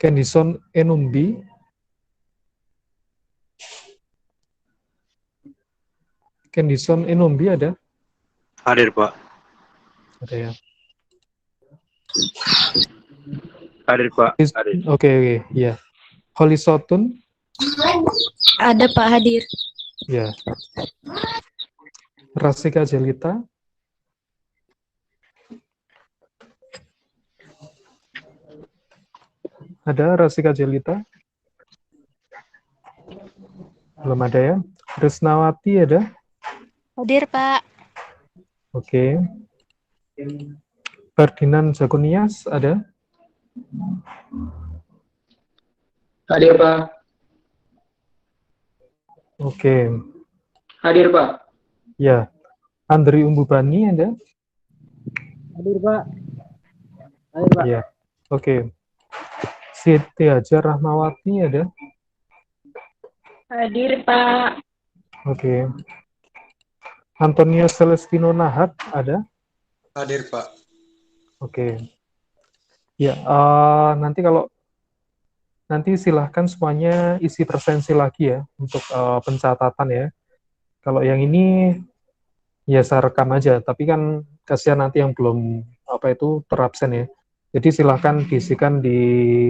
Kendison Enumbi. Kendison Enumbi ada? Hadir, Pak. Ada ya. Hadir, Pak. Hadir. Oke, ya. Holly Sotun. Ada, Pak, hadir. Ya. Rasika Jelita. Ada Rasika Jelita? Belum ada ya. Risnawati ada? Hadir, Pak. Oke. Ferdinand Jagonias ada? Hadir, Pak. Oke. Hadir, Pak. Ya. Andri Umbubani ada? Hadir, Pak. Hadir, Pak. Ya. Oke. Siti Hajar Rahmawati ada? Hadir, Pak. Oke. Antonio Celestino Nahat ada? Hadir, Pak. Oke. Ya, nanti silahkan semuanya isi presensi lagi ya untuk pencatatan ya. Kalau yang ini ya saya rekam aja, tapi kan kasihan nanti yang belum terabsen ya. Jadi silahkan diisikan di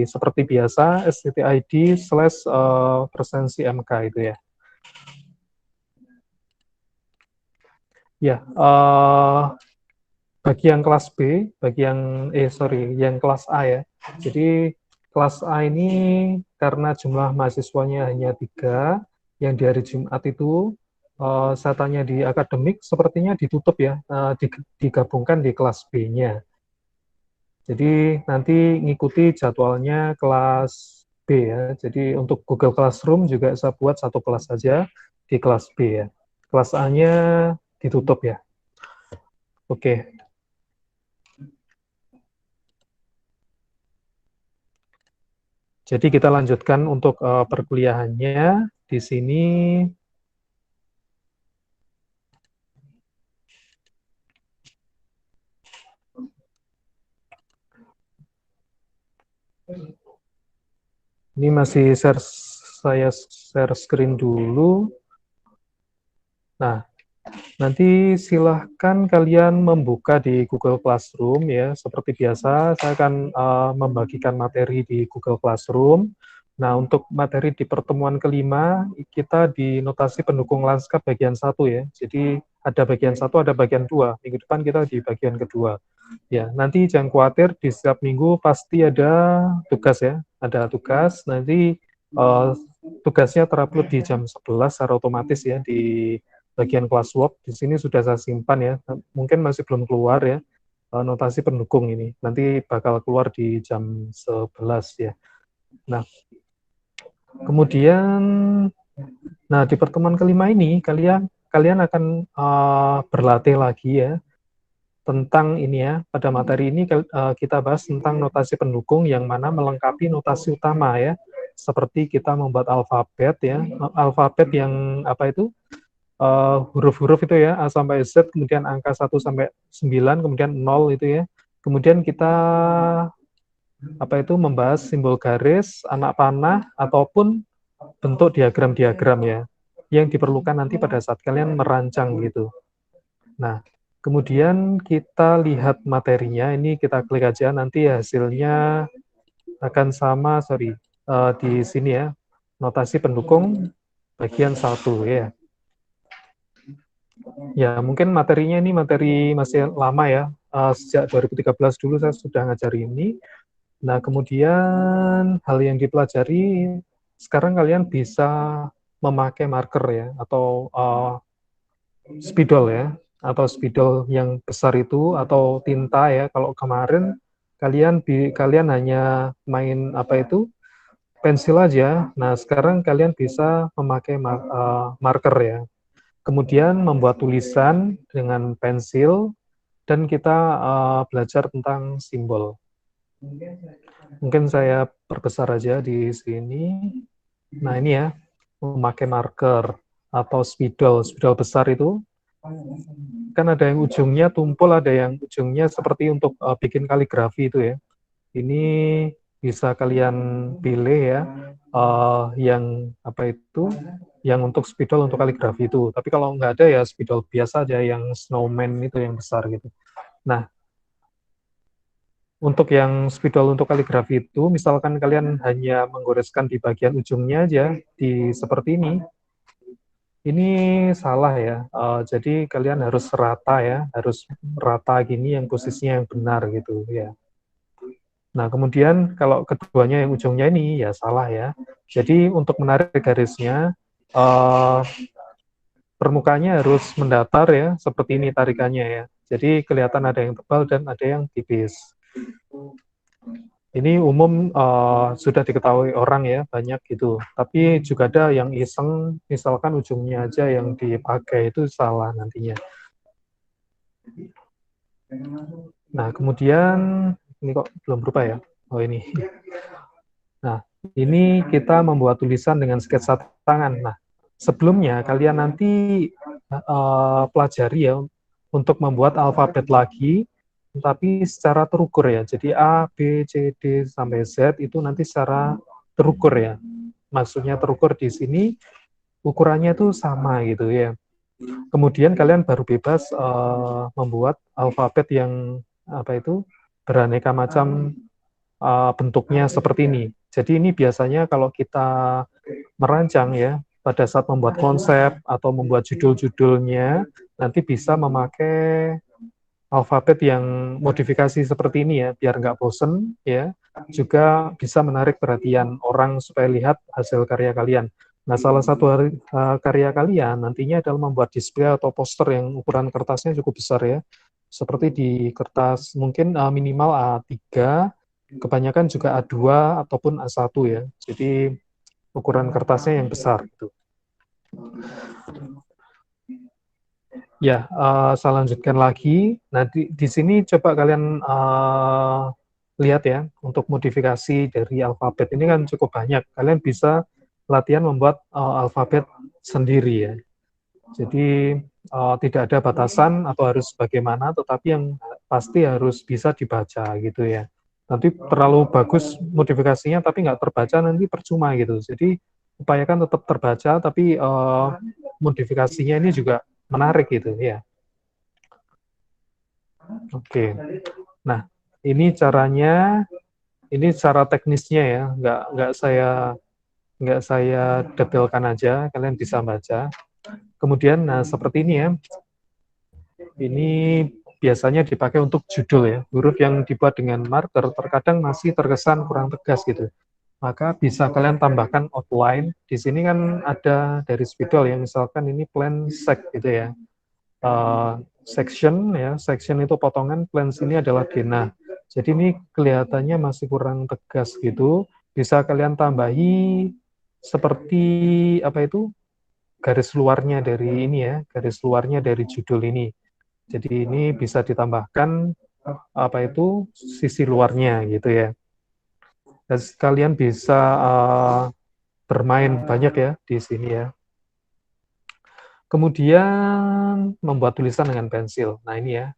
seperti biasa sttid/presensi MK itu ya. Ya, bagi yang kelas B, yang kelas A ya. Jadi kelas A ini karena jumlah mahasiswanya hanya 3, yang di hari Jumat itu saya tanya di akademik sepertinya ditutup ya, digabungkan di kelas B-nya. Jadi nanti ngikuti jadwalnya kelas B ya. Jadi untuk Google Classroom juga saya buat satu kelas saja di kelas B ya. Kelas A-nya ditutup ya. Oke. Jadi kita lanjutkan untuk perkuliahannya di sini. Ini masih saya share screen dulu. Nah, nanti silahkan kalian membuka di Google Classroom ya. Seperti biasa, saya akan membagikan materi di Google Classroom. Nah, untuk materi di pertemuan kelima, kita di notasi pendukung lanskap bagian 1 ya. Jadi ada bagian 1, ada bagian 2. Minggu depan kita di bagian kedua. Ya, nanti jangan khawatir, di setiap minggu pasti ada tugas ya. Ada tugas, nanti tugasnya terupload di jam 11 secara otomatis ya, di bagian classwork. Di sini sudah saya simpan ya, mungkin masih belum keluar ya, notasi pendukung ini. Nanti bakal keluar di jam 11 ya. Nah, kemudian, di pertemuan kelima ini kalian akan berlatih lagi ya tentang ini ya. Pada materi ini kita bahas tentang notasi pendukung yang mana melengkapi notasi utama ya. Seperti kita membuat alfabet ya, alfabet yang huruf-huruf itu ya, A sampai Z, kemudian angka 1 sampai 9, kemudian 0 itu ya. Kemudian kita membahas simbol garis, anak panah, ataupun bentuk diagram-diagram ya, yang diperlukan nanti pada saat kalian merancang gitu. Nah, kemudian kita lihat materinya, ini kita klik aja, nanti hasilnya akan sama, di sini ya, notasi pendukung bagian 1 ya. Ya, mungkin materinya ini materi masih lama ya, sejak 2013 dulu saya sudah ngajari ini. Nah, kemudian hal yang dipelajari, sekarang kalian bisa memakai marker ya, atau spidol ya, atau spidol yang besar itu, atau tinta ya. Kalau kemarin kalian hanya main pensil aja. Nah, sekarang kalian bisa memakai marker ya. Kemudian membuat tulisan dengan pensil, dan kita belajar tentang simbol. Mungkin saya perbesar aja di sini. Nah, ini ya, memakai marker atau spidol besar itu. Kan ada yang ujungnya tumpul, ada yang ujungnya seperti untuk bikin kaligrafi itu ya. Ini bisa kalian pilih ya, yang apa itu, yang untuk spidol untuk kaligrafi itu. Tapi kalau nggak ada ya spidol biasa aja yang snowman itu yang besar gitu. Nah, untuk yang spidol untuk kaligrafi itu, misalkan kalian hanya menggoreskan di bagian ujungnya aja, di seperti ini salah ya. Jadi kalian harus rata ya, harus rata gini yang posisinya yang benar gitu ya. Nah, kemudian kalau keduanya yang ujungnya ini ya salah ya. Jadi untuk menarik garisnya, permukaannya harus mendatar ya, seperti ini tarikannya ya. Jadi kelihatan ada yang tebal dan ada yang tipis. Ini umum sudah diketahui orang ya, banyak gitu. Tapi juga ada yang iseng, misalkan ujungnya aja yang dipakai itu salah nantinya. Nah, kemudian ini kok belum berubah ya? Oh, ini. Nah, ini kita membuat tulisan dengan sketsa tangan. Nah, sebelumnya kalian nanti pelajari ya untuk membuat alfabet lagi, tapi secara terukur ya. Jadi A, B, C, D sampai Z itu nanti secara terukur ya. Maksudnya terukur di sini ukurannya itu sama gitu ya. Kemudian kalian baru bebas membuat alfabet yang apa itu beraneka macam bentuknya seperti ini. Jadi ini biasanya kalau kita merancang ya, pada saat membuat konsep atau membuat judul-judulnya, nanti bisa memakai alfabet yang modifikasi seperti ini ya, biar nggak bosen ya, juga bisa menarik perhatian orang supaya lihat hasil karya kalian. Nah, salah satu karya kalian nantinya adalah membuat display atau poster yang ukuran kertasnya cukup besar ya, seperti di kertas mungkin minimal A3, kebanyakan juga A2 ataupun A1 ya. Jadi ukuran kertasnya yang besar gitu. Ya, saya lanjutkan lagi. Nah, di sini coba kalian lihat ya, untuk modifikasi dari alfabet ini kan cukup banyak. Kalian bisa latihan membuat alfabet sendiri ya. Jadi tidak ada batasan atau harus bagaimana, tetapi yang pasti harus bisa dibaca gitu ya. Nanti terlalu bagus modifikasinya tapi nggak terbaca nanti percuma gitu. Jadi upayakan tetap terbaca tapi modifikasinya ini juga menarik gitu ya. Oke. Nah, ini caranya, ini cara teknisnya ya, nggak saya detailkan aja, kalian bisa baca. Kemudian, nah seperti ini ya. Ini biasanya dipakai untuk judul ya. Huruf yang dibuat dengan marker terkadang masih terkesan kurang tegas gitu. Maka bisa kalian tambahkan outline. Di sini kan ada dari spidol ya, misalkan ini plan sec gitu ya. Section ya, section itu potongan, plans ini adalah denah. Jadi ini kelihatannya masih kurang tegas gitu. Bisa kalian tambahi seperti apa itu garis luarnya dari ini ya, garis luarnya dari judul ini. Jadi ini bisa ditambahkan apa itu sisi luarnya gitu ya. Dan kalian bisa bermain banyak ya di sini ya. Kemudian membuat tulisan dengan pensil. Nah ini ya,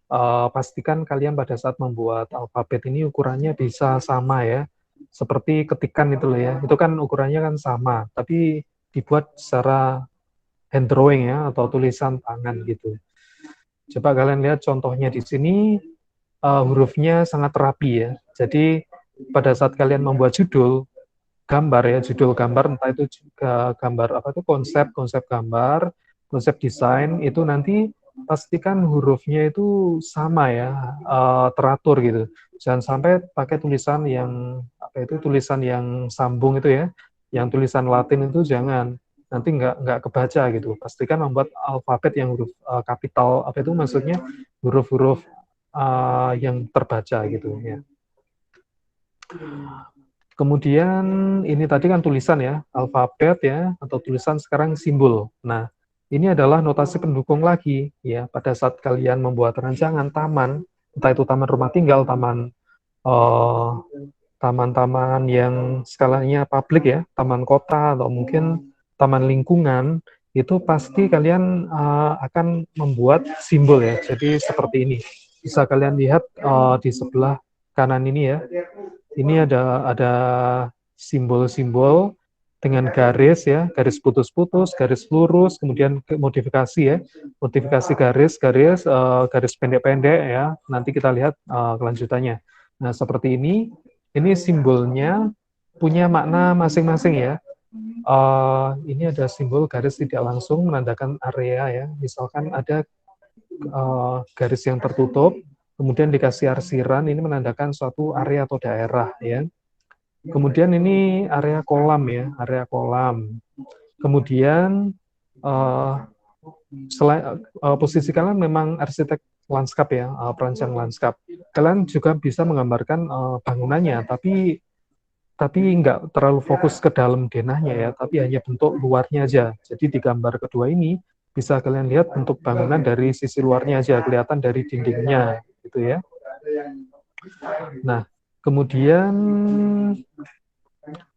pastikan kalian pada saat membuat alfabet ini ukurannya bisa sama ya. Seperti ketikan itu loh ya, itu kan ukurannya kan sama, tapi dibuat secara hand drawing ya, atau tulisan tangan gitu. Coba kalian lihat contohnya di sini, hurufnya sangat rapi ya. Jadi pada saat kalian membuat judul, gambar ya, judul gambar, entah itu juga gambar apa itu konsep gambar, konsep desain itu nanti pastikan hurufnya itu sama ya, teratur gitu. Jangan sampai pakai tulisan yang apa itu tulisan yang sambung itu ya, yang tulisan Latin itu jangan, nanti nggak kebaca gitu. Pastikan membuat alfabet yang huruf kapital apa itu maksudnya huruf-huruf yang terbaca gitu ya. Kemudian ini tadi kan tulisan ya, alfabet ya, atau tulisan sekarang simbol. Nah, ini adalah notasi pendukung lagi ya pada saat kalian membuat rancangan taman, entah itu taman rumah tinggal, taman-taman yang skalanya publik ya, taman kota atau mungkin taman lingkungan, itu pasti kalian akan membuat simbol ya. Jadi seperti ini. Bisa kalian lihat di sebelah kanan ini ya. Ini ada simbol-simbol dengan garis ya, garis putus-putus, garis lurus, kemudian modifikasi ya, modifikasi garis pendek-pendek ya. Nanti kita lihat kelanjutannya. Nah, seperti ini simbolnya punya makna masing-masing ya. Ini ada simbol garis tidak langsung menandakan area ya. Misalkan ada garis yang tertutup, kemudian dikasih arsiran, ini menandakan suatu area atau daerah ya. Kemudian ini area kolam ya, area kolam. Kemudian posisi kalian memang arsitek lanskap ya, perancang lanskap. Kalian juga bisa menggambarkan bangunannya, tapi nggak terlalu fokus ke dalam denahnya ya, tapi hanya bentuk luarnya aja. Jadi di gambar kedua ini bisa kalian lihat bentuk bangunan dari sisi luarnya aja, kelihatan dari dindingnya gitu ya. Nah, kemudian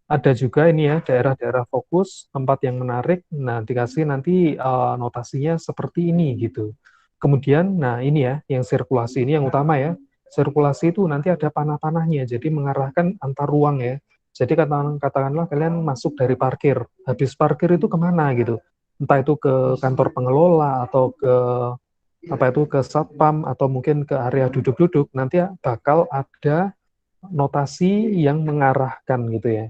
ada juga ini ya, daerah-daerah fokus, tempat yang menarik. Nah, dikasih nanti notasinya seperti ini gitu. Kemudian, nah ini ya, yang sirkulasi ini yang utama ya. Sirkulasi itu nanti ada panah-panahnya, jadi mengarahkan antar ruang ya. Jadi katakanlah kalian masuk dari parkir, habis parkir itu kemana gitu. Entah itu ke kantor pengelola, atau ke satpam, atau mungkin ke area duduk-duduk, nanti bakal ada notasi yang mengarahkan gitu ya.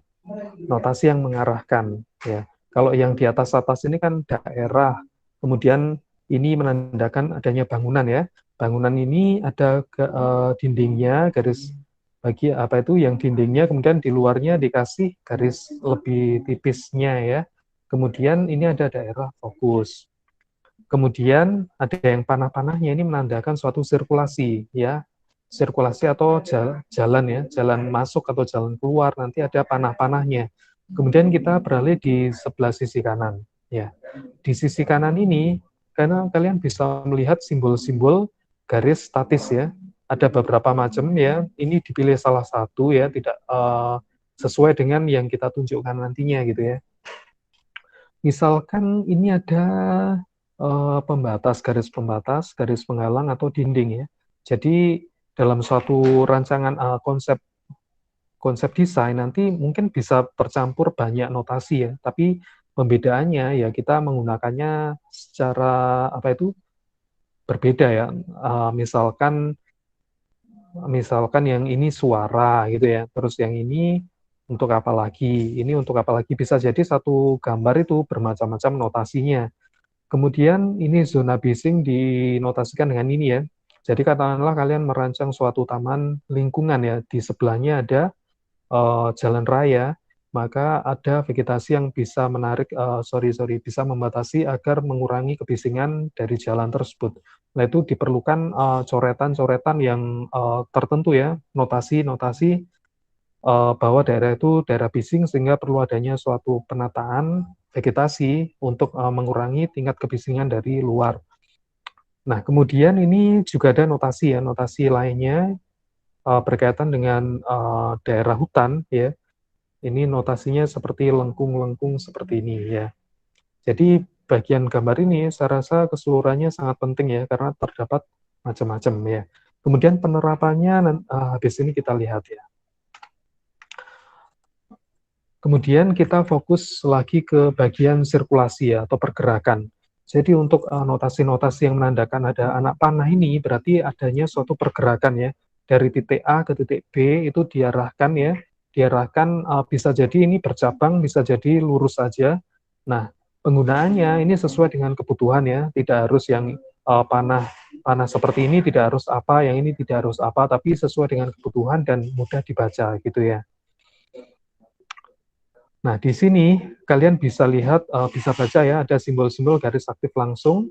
Notasi yang mengarahkan ya. Kalau yang di atas ini kan daerah, kemudian ini menandakan adanya bangunan ya. Bangunan ini ada dindingnya, garis bagi apa itu yang dindingnya, kemudian di luarnya dikasih garis lebih tipisnya ya. Kemudian ini ada daerah fokus. Kemudian ada yang panah-panahnya, ini menandakan suatu sirkulasi ya. Sirkulasi atau jalan ya, jalan masuk atau jalan keluar, nanti ada panah-panahnya. Kemudian kita beralih di sebelah sisi kanan ya. Di sisi kanan ini karena kalian bisa melihat simbol-simbol garis statis ya. Ada beberapa macam ya. Ini dipilih salah satu ya, tidak sesuai dengan yang kita tunjukkan nantinya gitu ya. Misalkan ini ada pembatas, garis penghalang atau dinding ya. Jadi dalam suatu rancangan konsep desain nanti mungkin bisa tercampur banyak notasi ya, tapi pembedaannya ya kita menggunakannya secara berbeda ya. Misalkan yang ini suara gitu ya, terus yang ini untuk apa lagi, ini untuk apa lagi, bisa jadi satu gambar itu bermacam-macam notasinya. Kemudian ini zona basing dinotasikan dengan ini ya. Jadi katakanlah kalian merancang suatu taman lingkungan ya, di sebelahnya ada jalan raya, maka ada vegetasi yang bisa menarik, bisa membatasi agar mengurangi kebisingan dari jalan tersebut. Nah itu diperlukan coretan-coretan yang tertentu ya, notasi-notasi bahwa daerah itu daerah bising, sehingga perlu adanya suatu penataan vegetasi untuk mengurangi tingkat kebisingan dari luar. Nah, kemudian ini juga ada notasi ya, notasi lainnya berkaitan dengan daerah hutan ya. Ini notasinya seperti lengkung-lengkung seperti ini ya. Jadi bagian gambar ini saya rasa keseluruhannya sangat penting ya, karena terdapat macam-macam ya. Kemudian penerapannya habis ini kita lihat ya. Kemudian kita fokus lagi ke bagian sirkulasi ya, atau pergerakan. Jadi untuk notasi-notasi yang menandakan ada anak panah ini berarti adanya suatu pergerakan ya, dari titik A ke titik B itu diarahkan ya, bisa jadi ini bercabang, bisa jadi lurus saja. Nah, penggunaannya ini sesuai dengan kebutuhan ya, tidak harus yang panah seperti ini tidak harus apa, yang ini tidak harus apa, tapi sesuai dengan kebutuhan dan mudah dibaca gitu ya. Nah, di sini kalian bisa lihat, bisa baca ya, ada simbol-simbol garis aktif langsung.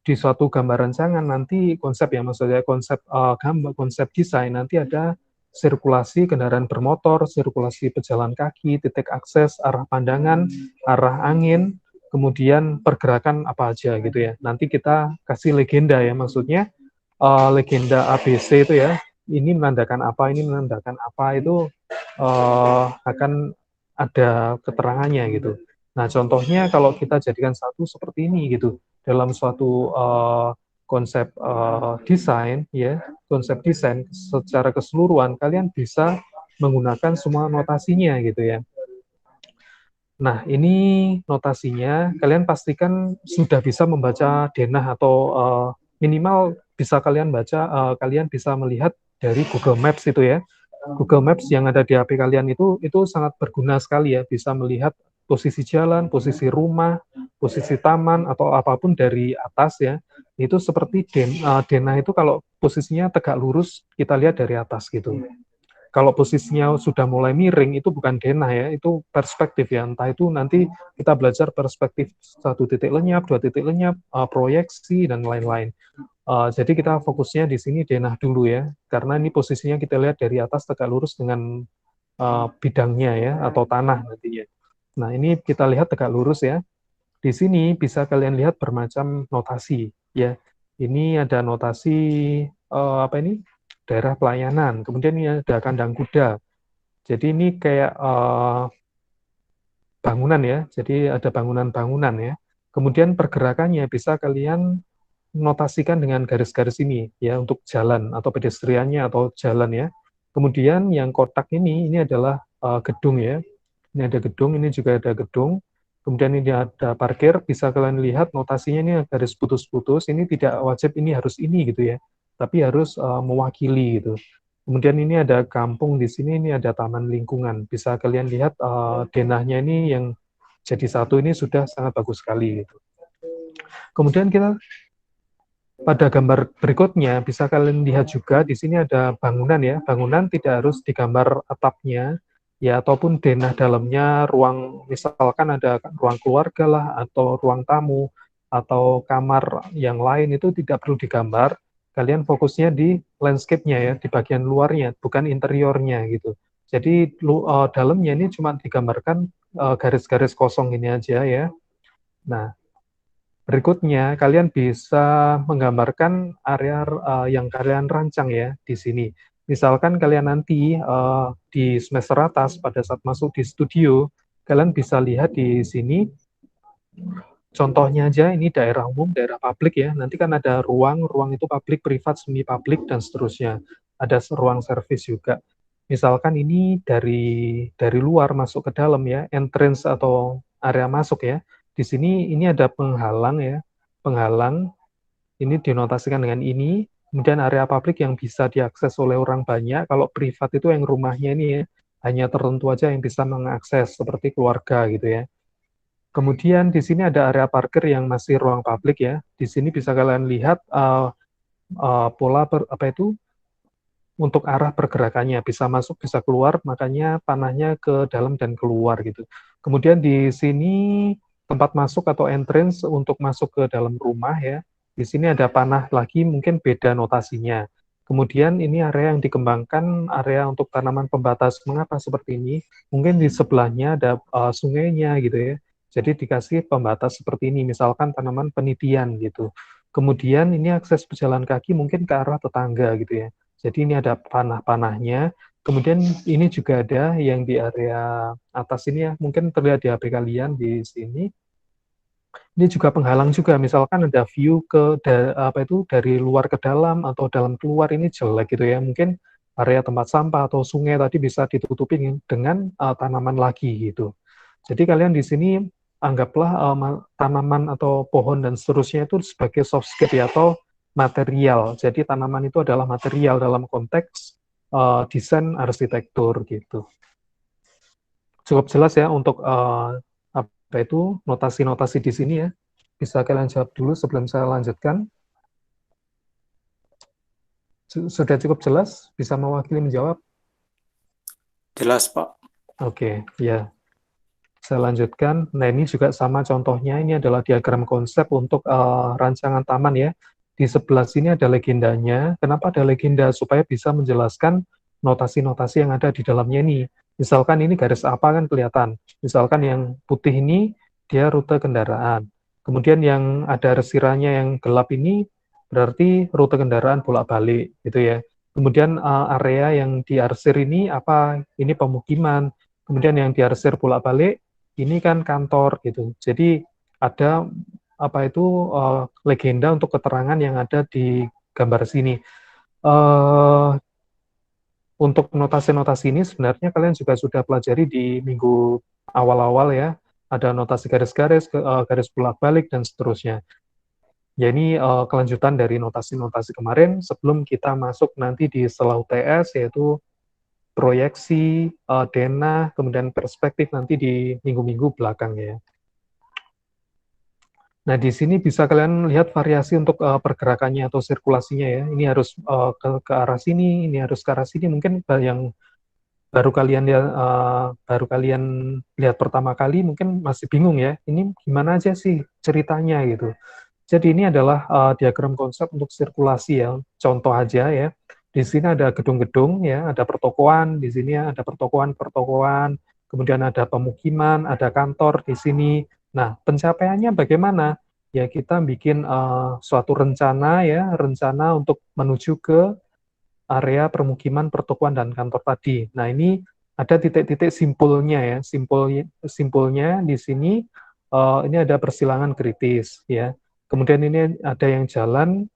Di suatu gambar rancangan nanti konsep ya, maksudnya konsep desain nanti ada sirkulasi kendaraan bermotor, sirkulasi pejalan kaki, titik akses, arah pandangan, arah angin, kemudian pergerakan apa aja gitu ya. Nanti kita kasih legenda ya, maksudnya legenda ABC itu ya, ini menandakan apa, ini menandakan apa, itu akan ada keterangannya gitu. Nah, contohnya kalau kita jadikan satu seperti ini gitu, dalam suatu konsep desain ya, konsep desain secara keseluruhan, kalian bisa menggunakan semua notasinya gitu ya. Nah, ini notasinya, kalian pastikan sudah bisa membaca denah atau minimal bisa kalian baca, kalian bisa melihat dari Google Maps itu ya. Google Maps yang ada di HP kalian itu sangat berguna sekali ya, bisa melihat posisi jalan, posisi rumah, posisi taman, atau apapun dari atas ya. Itu seperti denah itu kalau posisinya tegak lurus, kita lihat dari atas gitu. Kalau posisinya sudah mulai miring, itu bukan denah ya, itu perspektif ya. Entah itu nanti kita belajar perspektif 1 titik lenyap, 2 titik lenyap, proyeksi, dan lain-lain. Jadi kita fokusnya di sini denah dulu ya, karena ini posisinya kita lihat dari atas tegak lurus dengan bidangnya ya, atau tanah nantinya. Nah, ini kita lihat tegak lurus ya. Di sini bisa kalian lihat bermacam notasi ya. Ini ada notasi apa ini? Daerah pelayanan. Kemudian ini ada kandang kuda. Jadi ini kayak bangunan ya. Jadi ada bangunan-bangunan ya. Kemudian pergerakannya bisa kalian notasikan dengan garis-garis ini ya untuk jalan atau pedestriannya atau jalan ya. Kemudian yang kotak ini adalah gedung ya. Ini ada gedung, ini juga ada gedung. Kemudian ini ada parkir, bisa kalian lihat notasinya ini garis putus-putus, ini tidak wajib ini harus ini gitu ya, tapi harus mewakili gitu. Kemudian ini ada kampung di sini, ini ada taman lingkungan. Bisa kalian lihat denahnya ini yang jadi satu ini sudah sangat bagus sekali gitu. Kemudian kita pada gambar berikutnya bisa kalian lihat juga di sini ada bangunan ya. Bangunan tidak harus digambar atapnya ya, ataupun denah dalamnya, ruang misalkan ada ruang keluarga lah atau ruang tamu atau kamar yang lain, itu tidak perlu digambar. Kalian fokusnya di landscape-nya ya, di bagian luarnya, bukan interiornya gitu. Jadi dalamnya ini cuma digambarkan garis-garis kosong ini aja ya. Nah, berikutnya, kalian bisa menggambarkan area yang kalian rancang ya di sini. Misalkan kalian nanti di semester atas pada saat masuk di studio, kalian bisa lihat di sini. Contohnya aja ini daerah umum, daerah publik ya. Nanti kan ada ruang itu publik, privat, semi publik, dan seterusnya. Ada ruang servis juga. Misalkan ini dari luar masuk ke dalam ya, entrance atau area masuk ya. Di sini ini ada penghalang ya, penghalang ini dinotasikan dengan ini. Kemudian area publik yang bisa diakses oleh orang banyak. Kalau privat itu yang rumahnya ini ya, hanya tertentu aja yang bisa mengakses seperti keluarga gitu ya. Kemudian di sini ada area parkir yang masih ruang publik ya. Di sini bisa kalian lihat pola untuk arah pergerakannya, bisa masuk, bisa keluar, makanya panahnya ke dalam dan keluar gitu. Kemudian di sini tempat masuk atau entrance untuk masuk ke dalam rumah ya. Di sini ada panah lagi, mungkin beda notasinya. Kemudian ini area yang dikembangkan, area untuk tanaman pembatas. Mengapa seperti ini? Mungkin di sebelahnya ada sungainya gitu ya. Jadi dikasih pembatas seperti ini, misalkan tanaman penitian gitu. Kemudian ini akses pejalan kaki mungkin ke arah tetangga gitu ya. Jadi ini ada panah-panahnya. Kemudian ini juga ada yang di area atas ini ya, mungkin terlihat di HP kalian di sini. Ini juga penghalang juga, misalkan ada view dari luar ke dalam atau dalam keluar, ini jelek gitu ya. Mungkin area tempat sampah atau sungai tadi bisa ditutupi dengan tanaman lagi gitu. Jadi kalian di sini anggaplah tanaman atau pohon dan seterusnya itu sebagai softscape ya, atau material. Jadi tanaman itu adalah material dalam konteks desain arsitektur gitu. Cukup jelas ya untuk apa itu notasi-notasi di sini ya. Bisa kalian jawab dulu sebelum saya lanjutkan. Sudah cukup jelas? Bisa mewakili menjawab? Jelas, Pak. Oke, ya. Saya lanjutkan. Nah, ini juga sama contohnya. Ini adalah diagram konsep untuk rancangan taman ya. Di sebelah sini ada legendanya. Kenapa ada legenda? Supaya bisa menjelaskan notasi-notasi yang ada di dalamnya ini. Misalkan ini garis apa kan kelihatan. Misalkan yang putih ini dia rute kendaraan. Kemudian yang ada resirannya yang gelap ini berarti rute kendaraan bolak-balik gitu ya. Kemudian area yang diarsir ini apa? Ini pemukiman. Kemudian yang diarsir bolak-balik ini kan kantor gitu. Jadi ada apa itu legenda untuk keterangan yang ada di gambar sini. Uh, untuk notasi-notasi ini sebenarnya kalian juga sudah pelajari di minggu awal-awal ya. Ada notasi garis-garis, garis bolak-balik, dan seterusnya. Ya ini kelanjutan dari notasi-notasi kemarin sebelum kita masuk nanti di setelah UTS, yaitu proyeksi, denah, kemudian perspektif nanti di minggu-minggu belakangnya. Nah, di sini bisa kalian lihat variasi untuk pergerakannya atau sirkulasinya ya. Ini harus ke arah sini, ini harus ke arah sini. Mungkin yang baru kalian lihat pertama kali mungkin masih bingung ya. Ini gimana aja sih ceritanya gitu. Jadi ini adalah diagram konsep untuk sirkulasi ya. Contoh aja ya. Di sini ada gedung-gedung ya, ada pertokoan, di sini ada pertokoan-pertokoan, kemudian ada pemukiman, ada kantor di sini. Nah, pencapaiannya bagaimana? Ya kita bikin suatu rencana ya, rencana untuk menuju ke area permukiman, pertokoan, dan kantor tadi. Nah, ini ada titik-titik simpulnya ya, simpulnya di sini ini ada persilangan kritis ya. Kemudian ini ada yang jalan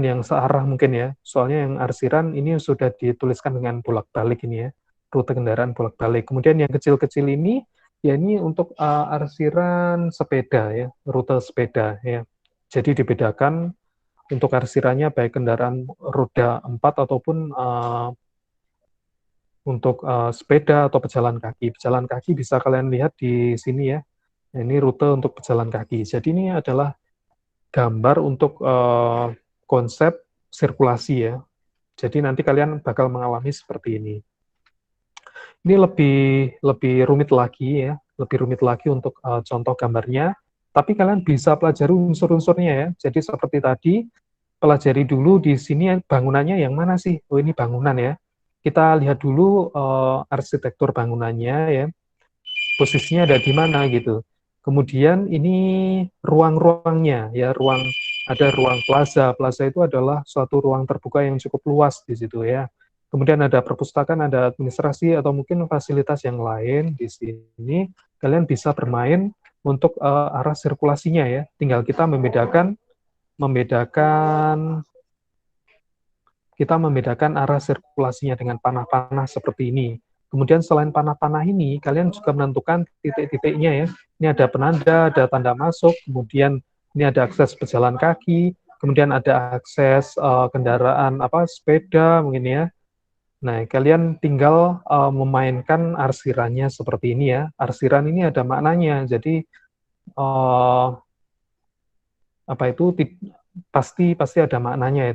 yang searah mungkin ya, soalnya yang arsiran ini sudah dituliskan dengan bolak-balik ini ya, rute kendaraan bolak-balik. Kemudian yang kecil-kecil ini, ya ini untuk arsiran sepeda ya, rute sepeda ya. Jadi dibedakan untuk arsirannya baik kendaraan roda 4 ataupun untuk sepeda atau pejalan kaki. Pejalan kaki bisa kalian lihat di sini ya, ini rute untuk pejalan kaki. Jadi ini adalah gambar untuk konsep sirkulasi ya. Jadi nanti kalian bakal mengalami seperti ini. Ini lebih rumit lagi ya, lebih rumit lagi untuk contoh gambarnya. Tapi kalian bisa pelajari unsur-unsurnya ya. Jadi seperti tadi, pelajari dulu di sini bangunannya yang mana sih? Oh ini bangunan ya. Kita lihat dulu arsitektur bangunannya ya. Posisinya ada di mana gitu. Kemudian ini ruang-ruangnya ya, ada ruang plaza. Plaza itu adalah suatu ruang terbuka yang cukup luas di situ ya. Kemudian ada perpustakaan, ada administrasi atau mungkin fasilitas yang lain di sini. Kalian bisa bermain untuk arah sirkulasinya ya. Tinggal kita membedakan arah sirkulasinya dengan panah-panah seperti ini. Kemudian selain panah-panah ini, kalian juga menentukan titik-titiknya ya. Ini ada penanda, ada tanda masuk, kemudian ini ada akses pejalan kaki, kemudian ada akses kendaraan sepeda mungkin ya. Nah, kalian tinggal memainkan arsirannya seperti ini ya. Arsiran ini ada maknanya, jadi pasti ada maknanya ya,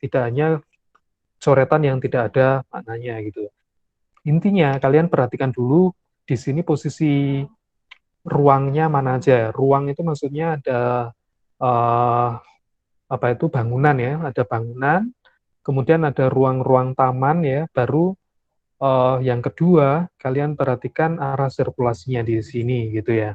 tidak hanya coretan yang tidak ada maknanya gitu. Intinya kalian perhatikan dulu di sini posisi ruangnya mana aja. Ruang itu maksudnya ada bangunan ya, ada bangunan, kemudian ada ruang-ruang taman ya, baru yang kedua kalian perhatikan arah sirkulasinya di sini gitu ya.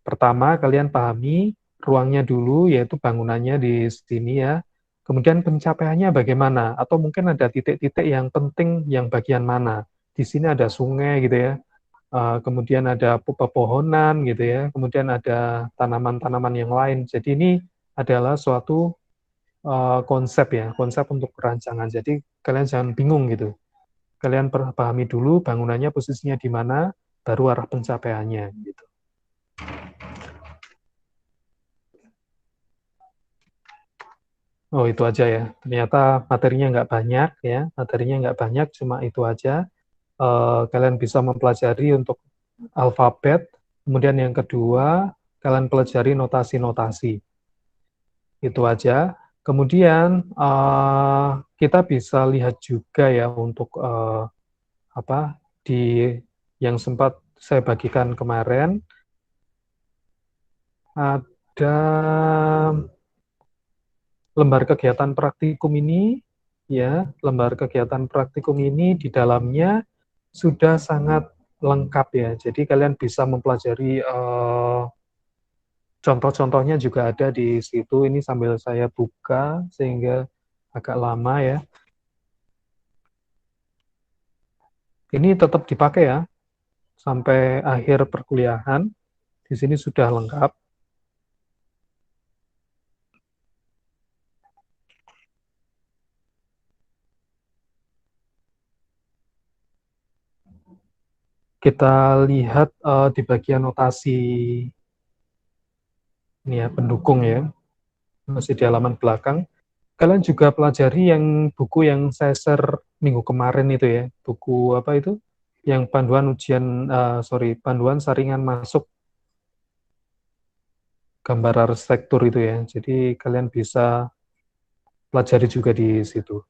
Pertama kalian pahami ruangnya dulu, yaitu bangunannya di sini ya. Kemudian pencapaiannya bagaimana? Atau mungkin ada titik-titik yang penting yang bagian mana? Di sini ada sungai gitu ya. Kemudian ada pepohonan gitu ya. Kemudian ada tanaman-tanaman yang lain. Jadi ini adalah suatu konsep ya, konsep untuk perancangan. Jadi kalian jangan bingung gitu. Kalian pahami dulu bangunannya posisinya di mana, baru arah pencapaiannya gitu. Oh, itu aja ya. Ternyata materinya nggak banyak ya. Materinya nggak banyak, cuma itu aja. Kalian bisa mempelajari untuk alfabet. Kemudian yang kedua, kalian pelajari notasi-notasi. Itu aja. Kemudian kita bisa lihat juga ya untuk di yang sempat saya bagikan kemarin. Ada lembar kegiatan praktikum ini, ya, lembar kegiatan praktikum ini di dalamnya sudah sangat lengkap ya. Jadi kalian bisa mempelajari contoh-contohnya juga ada di situ. Ini sambil saya buka sehingga agak lama ya. Ini tetap dipakai ya sampai akhir perkuliahan. Di sini sudah lengkap. kita lihat di bagian notasi ini ya, pendukung ya, masih di halaman belakang. Kalian juga pelajari yang buku yang saya share minggu kemarin itu ya, buku apa itu? Yang panduan ujian, panduan saringan masuk gambar arsitektur itu ya. Jadi kalian bisa pelajari juga di situ.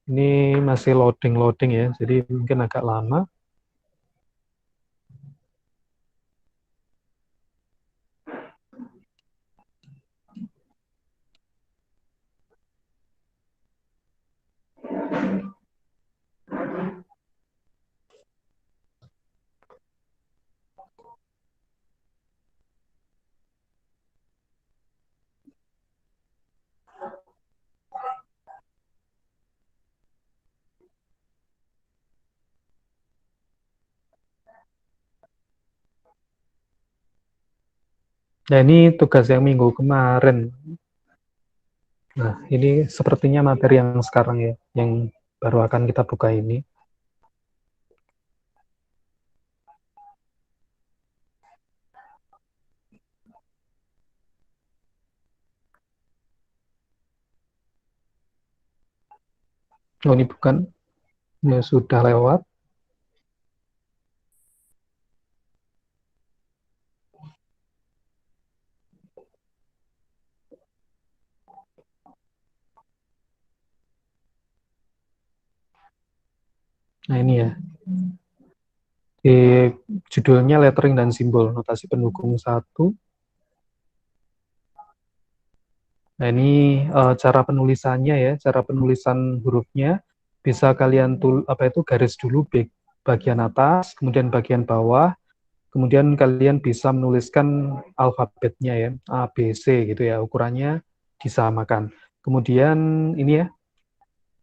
Ini masih loading ya, jadi mungkin agak lama. Nah, ini tugas yang minggu kemarin. Nah, ini sepertinya materi yang sekarang ya, yang baru akan kita buka ini. Oh, ini bukan. Ya, sudah lewat. Nah, ini ya. Di judulnya lettering dan simbol, notasi pendukung 1. Nah, ini cara penulisannya ya, cara penulisan hurufnya. Bisa kalian garis dulu bagian atas, kemudian bagian bawah, kemudian kalian bisa menuliskan alfabetnya ya, A, B, C gitu ya, ukurannya disamakan. Kemudian ini ya,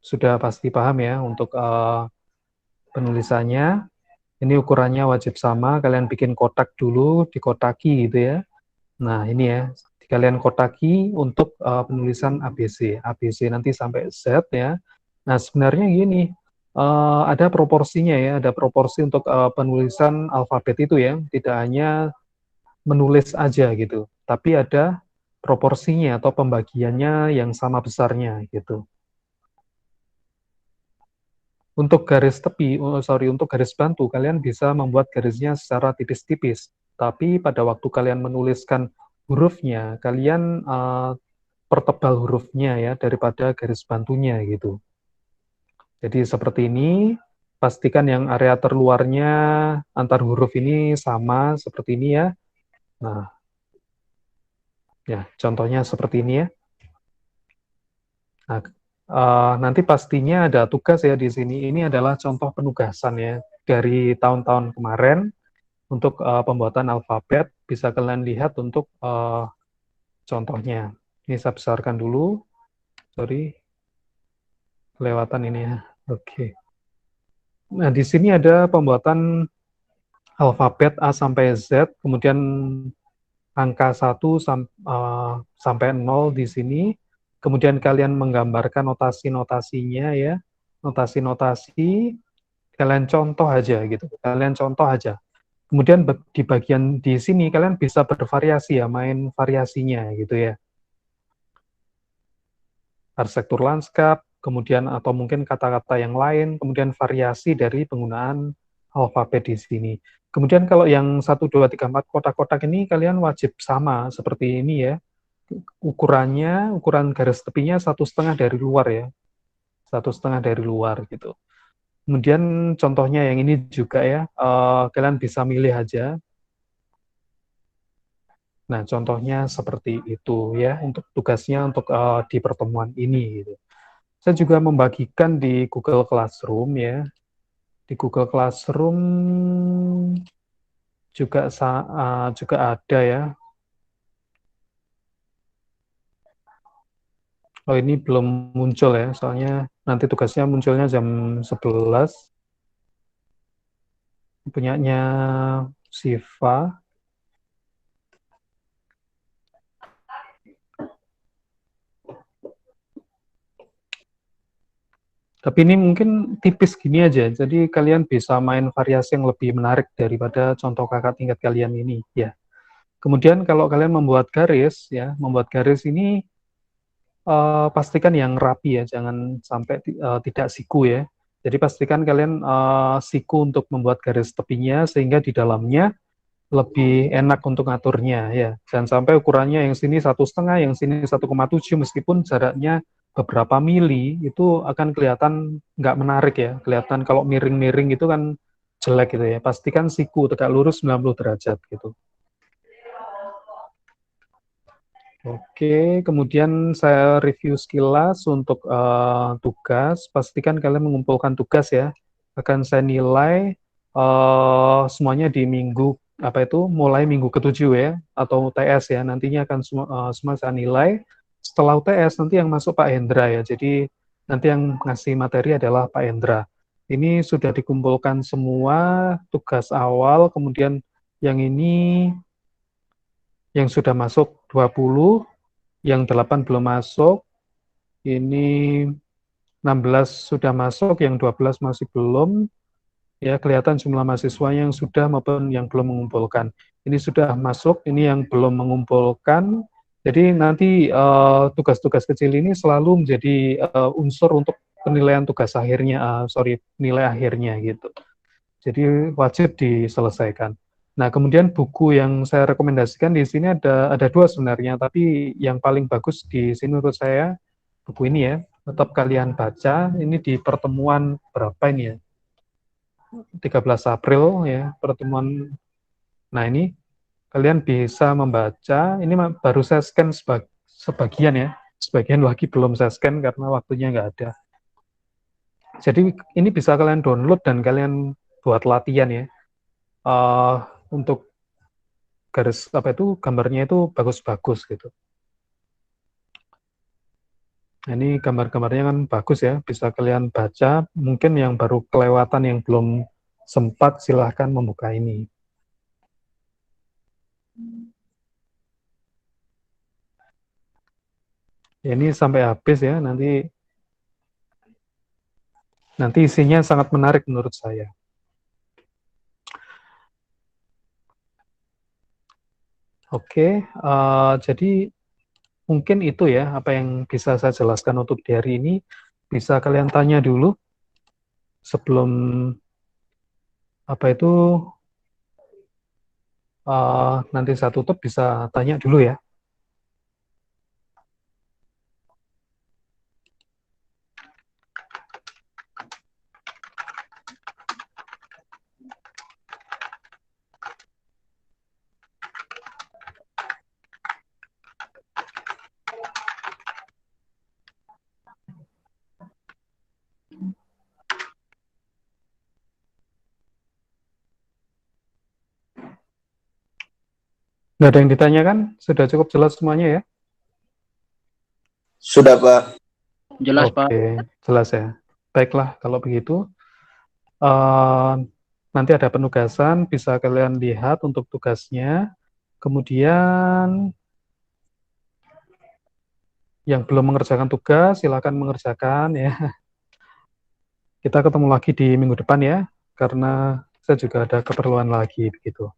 sudah pasti paham ya untuk penulisannya. Ini ukurannya wajib sama, kalian bikin kotak dulu, dikotaki gitu ya. Nah, ini ya, kalian kotaki untuk penulisan ABC. ABC nanti sampai Z ya. Nah, sebenarnya gini, ada proporsinya ya, ada proporsi untuk penulisan alfabet itu ya, tidak hanya menulis aja gitu, tapi ada proporsinya atau pembagiannya yang sama besarnya gitu. Untuk garis tepi, untuk garis bantu, kalian bisa membuat garisnya secara tipis-tipis. Tapi pada waktu kalian menuliskan hurufnya, kalian pertebal hurufnya ya daripada garis bantunya gitu. Jadi seperti ini, pastikan yang area terluarnya antar huruf ini sama seperti ini ya. Nah, ya contohnya seperti ini ya. Nah, nanti pastinya ada tugas ya di sini. Ini adalah contoh penugasan ya dari tahun-tahun kemarin untuk pembuatan alfabet. Bisa kalian lihat untuk contohnya. Ini saya besarkan dulu. Sorry, kelewatan ini ya. Oke. Nah, di sini ada pembuatan alfabet A sampai Z, kemudian angka 1 sampai 0 di sini. Kemudian kalian menggambarkan notasi-notasinya ya. Notasi-notasi, kalian contoh aja gitu. Kalian contoh aja. Kemudian di bagian di sini kalian bisa bervariasi ya, main variasinya gitu ya. Arsitektur lanskap, kemudian atau mungkin kata-kata yang lain, kemudian variasi dari penggunaan alfabet di sini. Kemudian kalau yang 1, 2, 3, 4 kotak-kotak ini kalian wajib sama seperti ini ya. Ukuran garis tepinya 1,5 dari luar ya. 1,5 dari luar gitu. Kemudian contohnya yang ini juga ya, kalian bisa milih aja. Nah, contohnya seperti itu ya untuk tugasnya untuk di pertemuan ini gitu. Saya juga membagikan di Google Classroom ya. Di Google Classroom juga ada ya. Oh, ini belum muncul ya, soalnya nanti tugasnya munculnya jam 11. Punyanya Siva. Tapi ini mungkin tipis gini aja, jadi kalian bisa main variasi yang lebih menarik daripada contoh kakak tingkat kalian ini, ya. Kemudian kalau kalian membuat garis, ya, membuat garis ini pastikan yang rapi ya, jangan sampai tidak siku ya. Jadi pastikan kalian siku untuk membuat garis tepinya sehingga di dalamnya lebih enak untuk ngaturnya ya. Jangan sampai ukurannya yang sini 1,5, yang sini 1,7 meskipun jaraknya beberapa mili itu akan kelihatan nggak menarik ya. Kelihatan kalau miring-miring itu kan jelek gitu ya. Pastikan siku tegak lurus 90 derajat gitu. Oke, kemudian saya review sekilas untuk tugas. Pastikan kalian mengumpulkan tugas ya. Akan saya nilai semuanya di minggu apa itu mulai minggu ke-7 ya atau UTS ya. Nantinya akan semua saya nilai. Setelah UTS nanti yang masuk Pak Hendra ya. Jadi nanti yang ngasih materi adalah Pak Hendra. Ini sudah dikumpulkan semua tugas awal, kemudian yang ini yang sudah masuk 20, yang 8 belum masuk, ini 16 sudah masuk, yang 12 masih belum, ya kelihatan jumlah mahasiswa yang sudah maupun yang belum mengumpulkan. Ini sudah masuk, ini yang belum mengumpulkan, jadi nanti tugas-tugas kecil ini selalu menjadi unsur untuk penilaian tugas akhirnya, nilai akhirnya gitu. Jadi wajib diselesaikan. Nah, kemudian buku yang saya rekomendasikan di sini ada dua sebenarnya, tapi yang paling bagus di sini menurut saya buku ini ya. Tetap kalian baca, ini di pertemuan berapa ini ya? 13 April ya, pertemuan. Nah, ini kalian bisa membaca, ini baru saya scan sebagian ya, sebagian lagi belum saya scan karena waktunya nggak ada. Jadi ini bisa kalian download dan kalian buat latihan ya. Untuk garis apa itu gambarnya itu bagus-bagus gitu. Nah, ini gambar-gambarnya kan bagus ya, bisa kalian baca. Mungkin yang baru kelewatan yang belum sempat silahkan membuka ini. Ya, ini sampai habis ya, nanti isinya sangat menarik menurut saya. Oke, jadi mungkin itu ya apa yang bisa saya jelaskan untuk di hari ini. Bisa kalian tanya dulu sebelum apa itu nanti saya tutup, bisa tanya dulu ya. Nggak ada yang ditanyakan? Sudah cukup jelas semuanya ya? Sudah, Pak. Jelas, Pak. Oke, jelas ya. Baiklah, kalau begitu. Nanti ada penugasan, bisa kalian lihat untuk tugasnya. Kemudian, yang belum mengerjakan tugas, silakan mengerjakan ya. Kita ketemu lagi di minggu depan ya, karena saya juga ada keperluan lagi begitu.